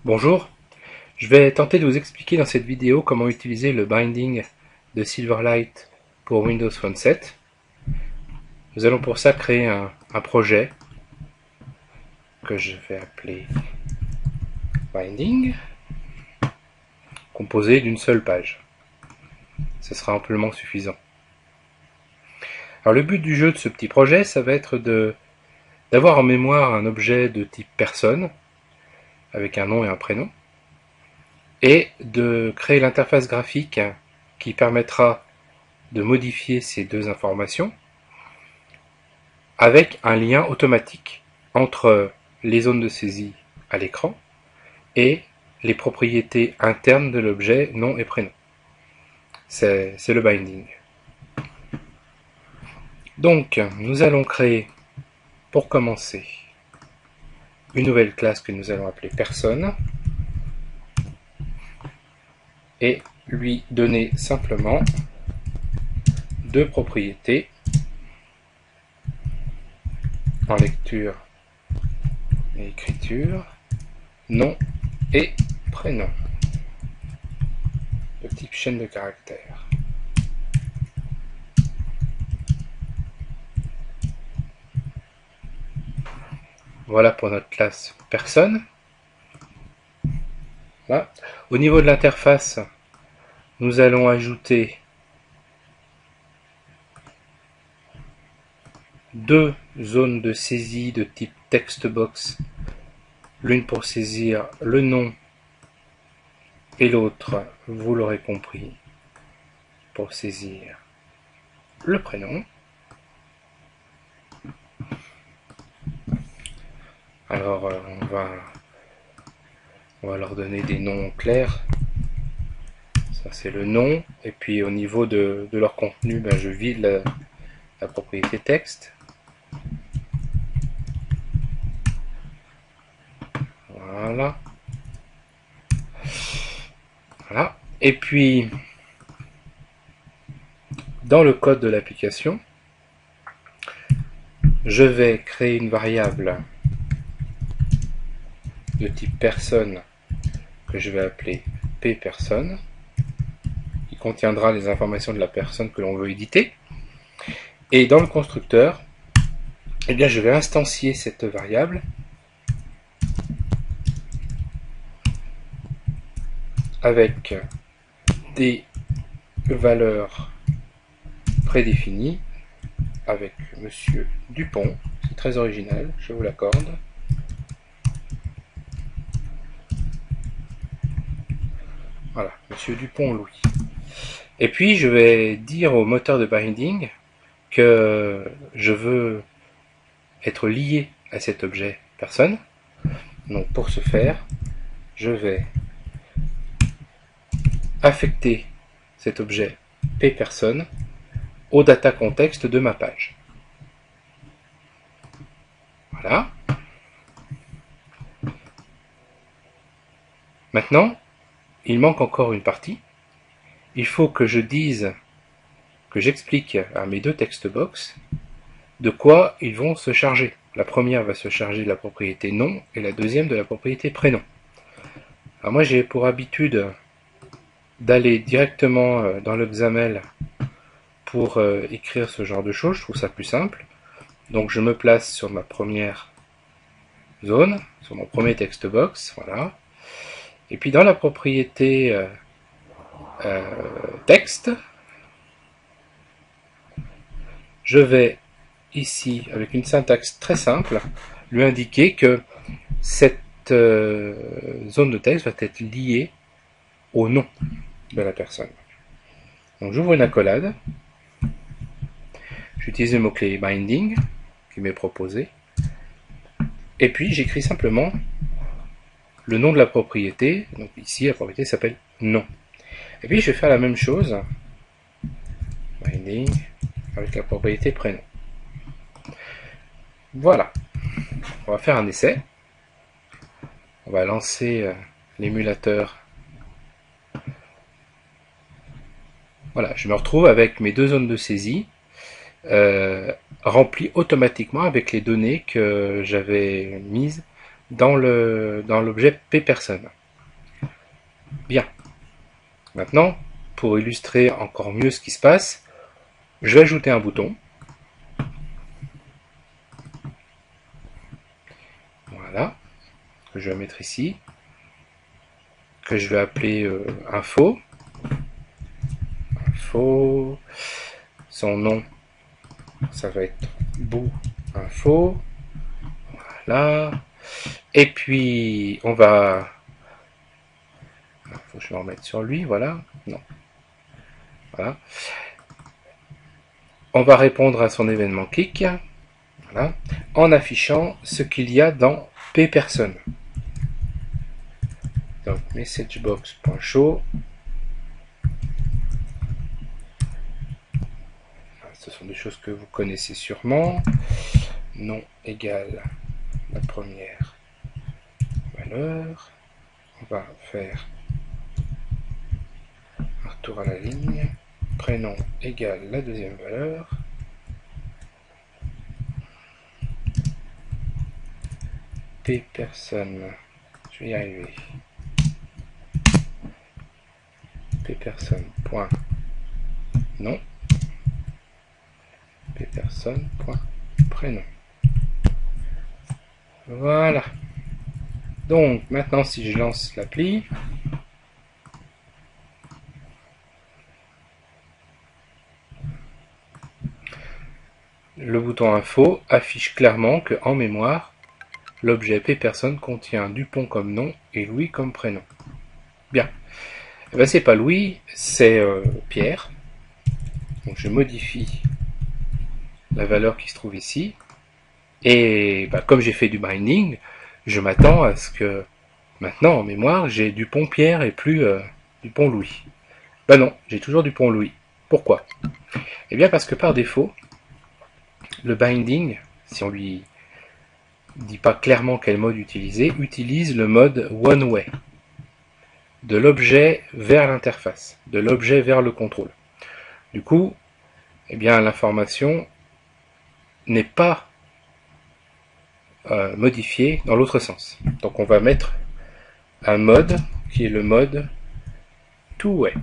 Bonjour, je vais tenter de vous expliquer dans cette vidéo comment utiliser le binding de Silverlight pour Windows Phone 7. Nous allons pour ça créer un projet que je vais appeler Binding, composé d'une seule page. Ce sera amplement suffisant. Alors le but du jeu de ce petit projet, ça va être d'avoir en mémoire un objet de type personne, avec un nom et un prénom, et de créer l'interface graphique qui permettra de modifier ces deux informations avec un lien automatique entre les zones de saisie à l'écran et les propriétés internes de l'objet nom et prénom. C'est le binding. Donc, nous allons créer, pour commencer, une nouvelle classe que nous allons appeler personne et lui donner simplement deux propriétés en lecture et écriture, nom et prénom, de type chaîne de caractères. Voilà pour notre classe personne. Là. Au niveau de l'interface, nous allons ajouter deux zones de saisie de type textbox, l'une pour saisir le nom et l'autre, vous l'aurez compris, pour saisir le prénom. Alors on va leur donner des noms clairs. Ça c'est le nom, et puis au niveau de leur contenu, je vide la propriété texte. Voilà. Voilà. Et puis, dans le code de l'application, je vais créer une variable de type personne que je vais appeler pPerson, qui contiendra les informations de la personne que l'on veut éditer. Et dans le constructeur, eh bien, je vais instancier cette variable avec des valeurs prédéfinies avec Monsieur Dupont. C'est très original, je vous l'accorde. Voilà, Monsieur Dupont-Louis. Et puis je vais dire au moteur de binding que je veux être lié à cet objet personne. Donc pour ce faire, je vais affecter cet objet pPerson au data contexte de ma page. Voilà. Maintenant, il manque encore une partie. Il faut que je dise, que j'explique à mes deux textbox de quoi ils vont se charger. La première va se charger de la propriété nom et la deuxième de la propriété prénom. Alors moi j'ai pour habitude d'aller directement dans le XAML pour écrire ce genre de choses, je trouve ça plus simple. Donc je me place sur ma première zone, sur mon premier textbox, voilà. Et puis dans la propriété texte, je vais ici, avec une syntaxe très simple, lui indiquer que cette zone de texte va être liée au nom de la personne. Donc j'ouvre une accolade, j'utilise le mot-clé binding qui m'est proposé, et puis j'écris simplement le nom de la propriété. Donc ici la propriété s'appelle nom. Et puis je vais faire la même chose, binding, avec la propriété prénom. Voilà. On va faire un essai. On va lancer l'émulateur. Voilà, je me retrouve avec mes deux zones de saisie remplies automatiquement avec les données que j'avais mises dans l'objet pPerson. Bien. Maintenant, pour illustrer encore mieux ce qui se passe, je vais ajouter un bouton. Voilà. Que je vais mettre ici. Que je vais appeler info. Info. Son nom, ça va être bout info. Voilà. Et puis, on va... Faut que je me remette sur lui, voilà. Non. Voilà. On va répondre à son événement clic, voilà, en affichant ce qu'il y a dans pPerson. Donc, messagebox.show. Ce sont des choses que vous connaissez sûrement. Nom égale la première valeur. On va faire un retour à la ligne. Prénom égale la deuxième valeur. pPerson, je vais y arriver. pPerson.nom. pPerson.prénom. Voilà. Donc maintenant si je lance l'appli, le bouton info affiche clairement que en mémoire, l'objet pPerson contient Dupont comme nom et Louis comme prénom. Bien. Eh ben, c'est pas Louis, c'est Pierre. Donc je modifie la valeur qui se trouve ici. Et bah, comme j'ai fait du binding, je m'attends à ce que maintenant en mémoire j'ai Dupont Pierre et plus Dupont Louis. Ben non, j'ai toujours Dupont Louis. Pourquoi? Eh bien parce que par défaut, le binding, si on lui dit pas clairement quel mode utiliser, utilise le mode one way, de l'objet vers l'interface, de l'objet vers le contrôle. Du coup, eh bien l'information n'est pas modifiée dans l'autre sens. Donc on va mettre un mode qui est le mode two way.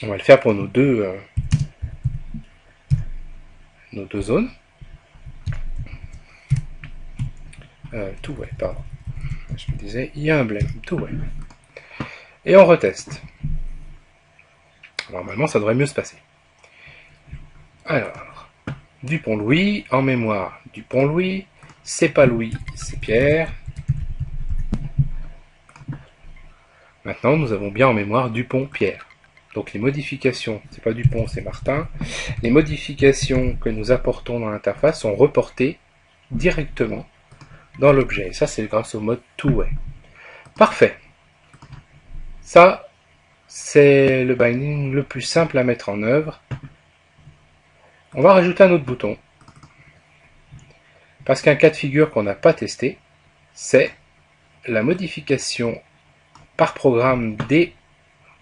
On va le faire pour nos deux zones. Two way, pardon. Je me disais, il y a un blême, two way. Et on reteste. Normalement, ça devrait mieux se passer. Alors, Dupont Louis, en mémoire, Dupont Louis, c'est pas Louis, c'est Pierre. Maintenant, nous avons bien en mémoire Dupont Pierre. Donc les modifications, c'est pas Dupont, c'est Martin. Les modifications que nous apportons dans l'interface sont reportées directement dans l'objet. Et ça, c'est grâce au mode two-way. Parfait. Ça, c'est le binding le plus simple à mettre en œuvre. On va rajouter un autre bouton. Parce qu'un cas de figure qu'on n'a pas testé, c'est la modification par programme des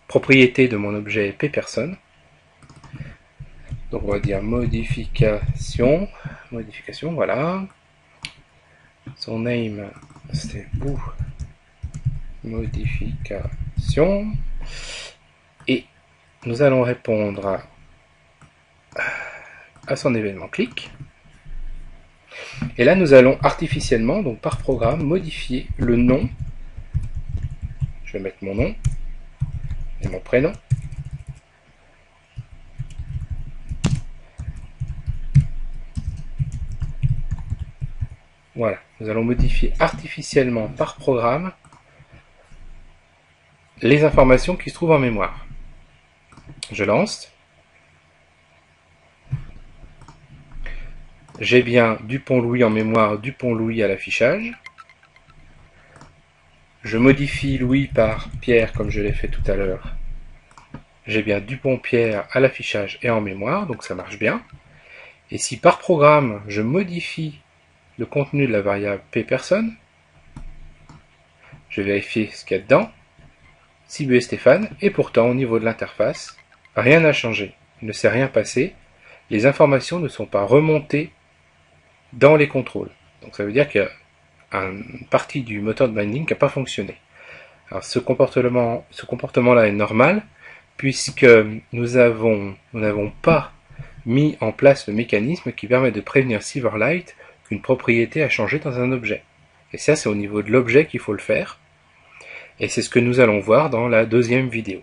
propriétés de mon objet pPerson. Donc on va dire modification, voilà. Son name, c'est bout modification. Et nous allons répondre à son événement clic. Et là, nous allons artificiellement, donc par programme, modifier le nom. Je vais mettre mon nom et mon prénom. Voilà, nous allons modifier artificiellement par programme les informations qui se trouvent en mémoire. Je lance. J'ai bien Dupont Louis en mémoire, Dupont Louis à l'affichage. Je modifie Louis par Pierre comme je l'ai fait tout à l'heure. J'ai bien Dupont Pierre à l'affichage et en mémoire, donc ça marche bien. Et si par programme je modifie le contenu de la variable pPerson, je vais vérifier ce qu'il y a dedans. Sibu et Stéphane, et pourtant au niveau de l'interface, rien n'a changé. Il ne s'est rien passé. Les informations ne sont pas remontées dans les contrôles. Donc ça veut dire qu'à une partie du moteur de binding qui n'a pas fonctionné. Alors ce comportement-là est normal, puisque nous n'avons pas mis en place le mécanisme qui permet de prévenir Silverlight qu'une propriété a changé dans un objet. Et ça, c'est au niveau de l'objet qu'il faut le faire. Et c'est ce que nous allons voir dans la deuxième vidéo.